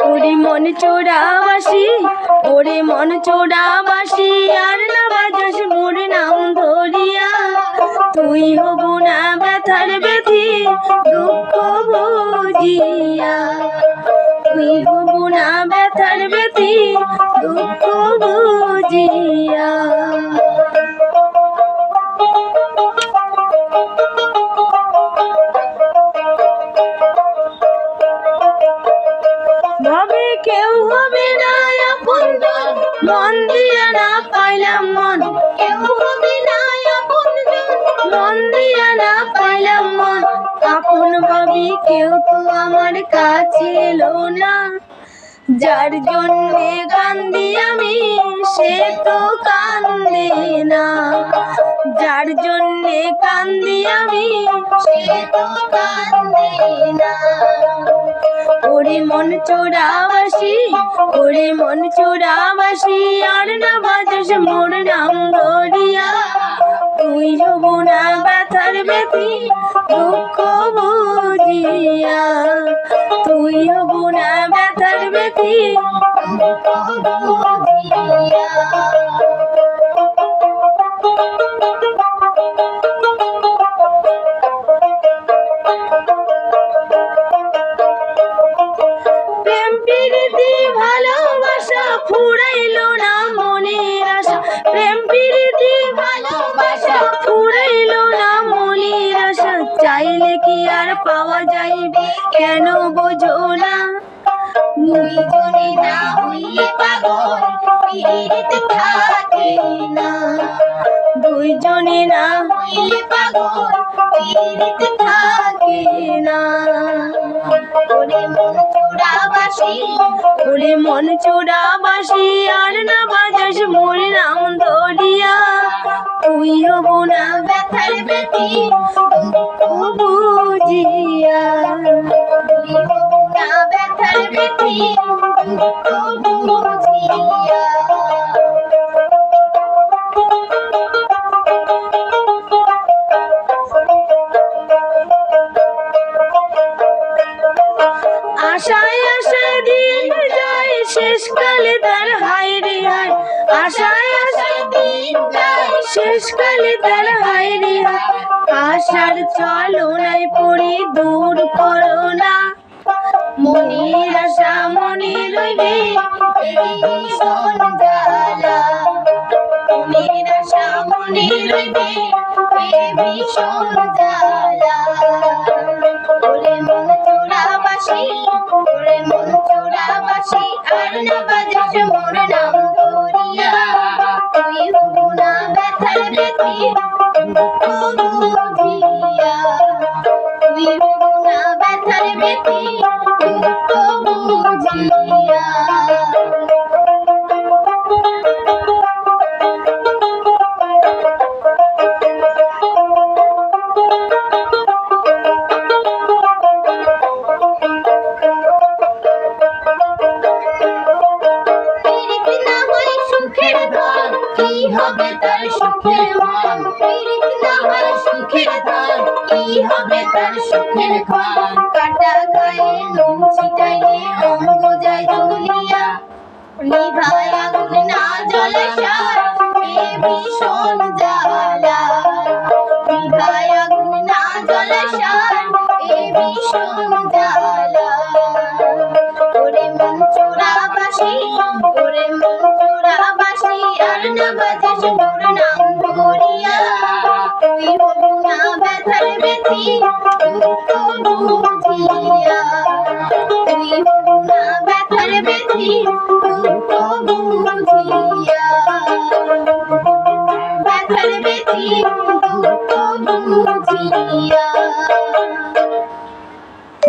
ওরে মন চোরাবাসি, ওরে মন চোরাবাসি, আর না বাজাস মোর নাম ধরিয়া। তুই হব না ব্যথার ব্যথি দুঃখ বুঝিয়া, তুই হব না ব্যথার ব্যথি দুঃখ বুঝিয়া। ভাবে কেউ হবে না আপনজন, মন দিয়া না পাইলাম মন। কেউ হবে না আপনজন, মন দিয়া না পাইলাম মন। আপন ভাবি কেউ তো আমার কাছে এলো না। যার জন্যে কান্দি আমি সে তো কান্দে না, যার জন্যে কান্দি আমি সে তো কান্দে না। ওরে মন চোরাবাসি, ওরে মন চোরাবাসি, আর না বাজাস মোর নাম ধরিয়া। তুই হব না ব্যথার ব্যথি দুঃখ বুঝিয়া, তুই হব না ব্যথার ব্যথি দুঃখ বুঝিয়া। প্রেম প্রীতি ভালোবাসা ফুরাইলো না মনের আশা, প্রেম প্রীতি ভালোবাসা ফুরাইলো না মনের আশা। চাইলে কি আর পাওয়া যাইবে কেন বোঝো না। দুইজনে না হইলে পাগল পীড়িত থাকে না, দুইজনে না হইলে পাগল পীড়িত থাকে না। ওরে মন চোরাবাসি, ওরে মন চোরাবাসি, আর না বাজাস মোর নাম ধরিয়া। তুই হব না ব্যথার ব্যথি দুঃখ বুঝিয়া, তুই হব না ব্যথার ব্যথি দুঃখ বুঝিয়া। আশায় আশায় দিন যায় শেষকালে তার হায় রে হায়, আশায় আশায় দিন যায় শেষকালে তার হায় রে হায়। আশার ছলনায় পড়ি দূর করো না, মনের আশা মনে রইবে ভীষণ জ্বালা, মনের আশা মনে রইবে ভীষণ জ্বালা। ওরে মন চোরাবাসি, ওরে মন চোরাবাসি, আর না বাজাস মোর নাম ধরিয়া। তুই হব না ব্যথার ব্যথি দুঃখ বুঝিয়া, তুই হব না ব্যথার ব্যথি দুঃখ বুঝিয়া। কি হবে তার সুখের মন, পীড়িত না হয় সুখের ধন। কি হবে তার সুখের ক্ষণ, কাটা গায়ে নুন ছিটাইলে অঙ্গ যায় জ্বলিয়া। নিভায় আগুন না জ্বলে সার এ ভীষণ জ্বালা, নিভায় আগুন না জ্বলে সার এ ভীষণ জ্বালা। ওরে মন চোরাবাসি, ওরে মন চোরাবাসি, আর না বাজাস মোর নাম ধরিয়া। তুই হব না ব্যথার ব্যথি দুঃখ বুঝিয়া, তুই হব না ব্যথার ব্যথি দুঃখ বুঝিয়া, ব্যথার ব্যথি দুঃখ বুঝিয়া।